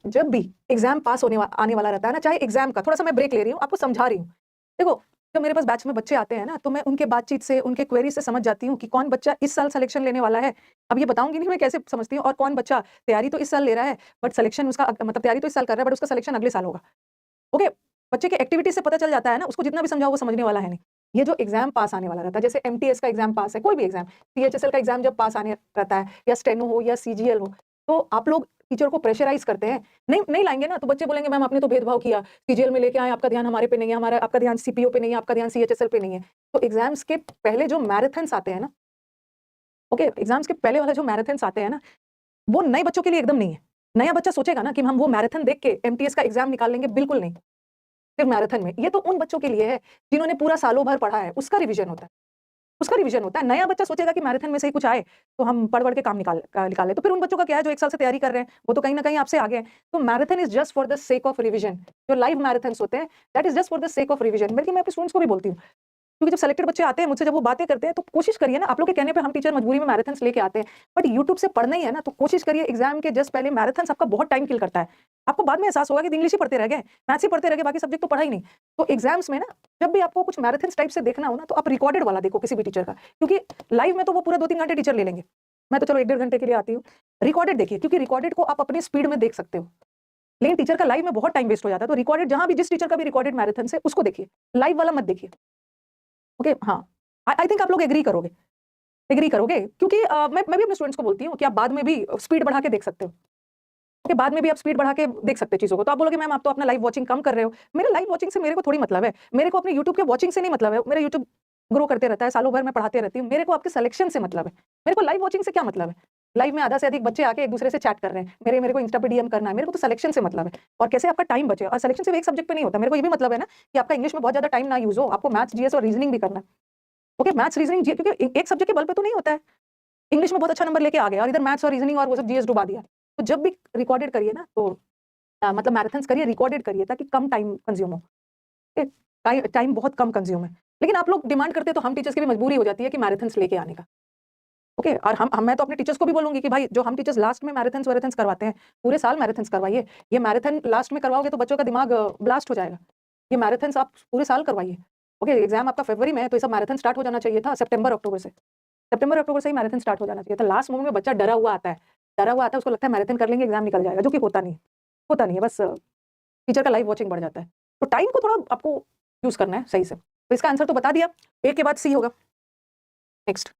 जब भी एग्जाम पास आने वाला रहता है ना, चाहे एग्जाम का थोड़ा सा मैं ब्रेक ले रही हूँ, आपको समझा रही हूँ। देखो, जब मेरे पास बैच में बच्चे आते हैं ना, तो मैं उनके बातचीत से, उनके क्वेरी से समझ जाती हूँ कि कौन बच्चा इस साल सिलेक्शन लेने वाला है। अब ये बताऊंगी नहीं मैं कैसे समझती हूँ, और कौन बच्चा तैयारी तो इस साल ले रहा है, बट सिलेक्शन उसका मतलब तैयारी तो इस साल कर रहा है, बट उसका सिलेक्शन अगले साल होगा। ओके, बच्चे के एक्टिविटी से पता चल जाता है ना, उसको जितना भी समझाओ वो समझने वाला है नहीं। ये जो एग्जाम पास आने वाला रहता है, जैसे एमटीएस का एग्जाम पास है, कोई भी एग्जाम, सीएचएसएल का एग्जाम जब पास आने रहता है, या स्टेनो हो या सीजीएल हो, तो आप लोग टीचर को प्रेशराइज करते हैं। नहीं नहीं लाएंगे ना, तो बच्चे बोलेंगे मैम आपने तो भेदभाव किया, सीजीएल में लेके आए, आपका ध्यान हमारे पे नहीं है, हमारा आपका ध्यान सीपीओ पे नहीं है, आपका ध्यान सीएचएसएल पे नहीं है। तो एग्जाम्स के पहले जो मैराथन्स आते हैं ना, ओके, एग्जाम्स के पहले वाले जो मैराथन्स आते हैं ना, वो नए बच्चों के लिए एकदम नहीं है। नया बच्चा सोचेगा ना कि हम वो मैराथन देख के एमटीएस का एग्जाम निकाल लेंगे, बिल्कुल नहीं। सिर्फ मैराथन में, ये तो उन बच्चों के लिए है जिन्होंने पूरा सालों भर पढ़ा है, उसका रिवीजन होता है। उसका रिवीजन होता है। नया बच्चा सोचेगा कि मैराथन में से ही कुछ आए तो हम पढ़ के काम निकाल ले, तो फिर उन बच्चों का क्या है जो 1 साल से तैयारी कर रहे हैं, वो तो कहीं ना कहीं आपसे आगे हैं। तो marathon is just for the sake of revision. जो लाइव मैराथन्स होते हैं, that is just for the sake of revision. बल्कि मैं अपने स्टूडेंट्स को भी बोलती हूँ, क्योंकि जब सेलेक्टेड बच्चे आते हैं मुझसे, जब वो बातें करते हैं, तो कोशिश करिए ना, आप लोग के कहने पे हम टीचर मजबूरी में मैराथन्स लेके आते हैं, बट यूट्यूब से पढ़ना ही है ना, तो कोशिश करिए एग्जाम के जस्ट पहले। मैराथन्स आपका बहुत टाइम किल करता है। आपको बाद में एहसास होगा कि इंग्लिश ही पढ़ते रह गए, मैथ्स ही पढ़ते रह गए, बाकी सब्जेक्ट तो पढ़ा ही नहीं। तो एग्जाम्स में ना, जब भी आपको कुछ मैराथन्स टाइप से देखना हो ना, तो आप रिकॉर्डेड वाला देखो किसी भी टीचर का, क्योंकि लाइव में तो वो पूरा 2-3 घंटे टीचर ले लेंगे। मैं तो चलो 1-1.5 घंटे के लिए आती हूँ। रिकॉर्डेड देखिए, क्योंकि रिकॉर्डेड को आप अपनी स्पीड में देख सकते हो, लेकिन टीचर का लाइव में बहुत टाइम वेस्ट हो जाता है। तो रिकॉर्डेड जहां भी, जिस टीचर का भी रिकॉर्डेड मैराथन है, उसको देखिए, लाइव वाला मत देखिए। ओके, हाँ, आई थिंक आप लोग एग्री करोगे, क्योंकि मैं भी अपने स्टूडेंट्स को बोलती हूँ कि आप बाद में भी स्पीड बढ़ा के देख सकते हो। ओके, बाद में भी आप स्पीड बढ़ा के देख सकते हो चीजों को। तो आप बोलोगे मैम आप तो अपना लाइव वॉचिंग कम कर रहे हो। मेरे लाइव वॉचिंग से मेरे को थोड़ी मतलब है, मेरे को अपने यूट्यूब के वॉचिंग से नहीं मतलब है। मेरा यूट्यूब ग्रो करते रहता है, सालों भर मैं पढ़ाते रहती हूँ। मेरे को आपके सिलेक्शन से मतलब है, मेरे को लाइव वॉचिंग से क्या मतलब है। लाइव में आधा से अधिक बच्चे आके एक दूसरे से चैट कर रहे हैं, मेरे को इंस्टा पे डीएम करना है, मेरे को तो सिलेक्शन से मतलब है। और कैसे आपका टाइम बचे, और सिलेक्शन सिर्फ एक सब्जेक्ट पे नहीं होता। मेरे को ये भी मतलब है ना कि आपका इंग्लिश में बहुत ज्यादा टाइम ना यूज हो, आपको मैथ्स, जीएस और रीजनिंग भी करना है। ओके, मैथ्स, रीजनिंग, क्योंकि एक सब्जेक्ट के बल पे तो नहीं होता है। इंग्लिश में बहुत अच्छा नंबर लेके आ गया और इधर मैथ्स और रीजनिंग और वो सब जीएस डुबा दिया। तो जब भी रिकॉर्डेड करिए ना, तो मतलब मैराथन्स करिए, रिकॉर्डेड करिए, ताकि कम टाइम कंज्यूम हो। टाइम बहुत कम कंज्यूम है। लेकिन आप लोग डिमांड करते हैं, तो हम टीचर्स की भी मजबूरी हो जाती है कि मैराथन्स लेके आने का। ओके, और हम मैं तो अपने टीचर्स को भी बोलूंगी कि भाई, जो हम टीचर्स लास्ट में मैराथन्स करवाते हैं, पूरे साल मैराथन्स करवाइए। ये मैराथन लास्ट में करवाओगे तो बच्चों का दिमाग ब्लास्ट हो जाएगा। ये मैराथन्स आप पूरे साल करवाइए। ओके, एग्जाम आपका फरवरी में है, तो ये सब मैराथन स्टार्ट हो जाना चाहिए था सितंबर अक्टूबर से। सितंबर अक्टूबर से ही मैराथन स्टार्ट हो जाना चाहिए था। लास्ट मोमेंट में बच्चा डरा हुआ आता है, उसको लगता है मैराथन कर लेंगे एग्जाम निकल जाएगा, जो कि होता नहीं है। बस टीचर का लाइव वॉचिंग बढ़ जाता है। तो टाइम को थोड़ा आपको यूज करना है सही से। तो इसका आंसर तो बता दिया, ए के बाद सी होगा। नेक्स्ट।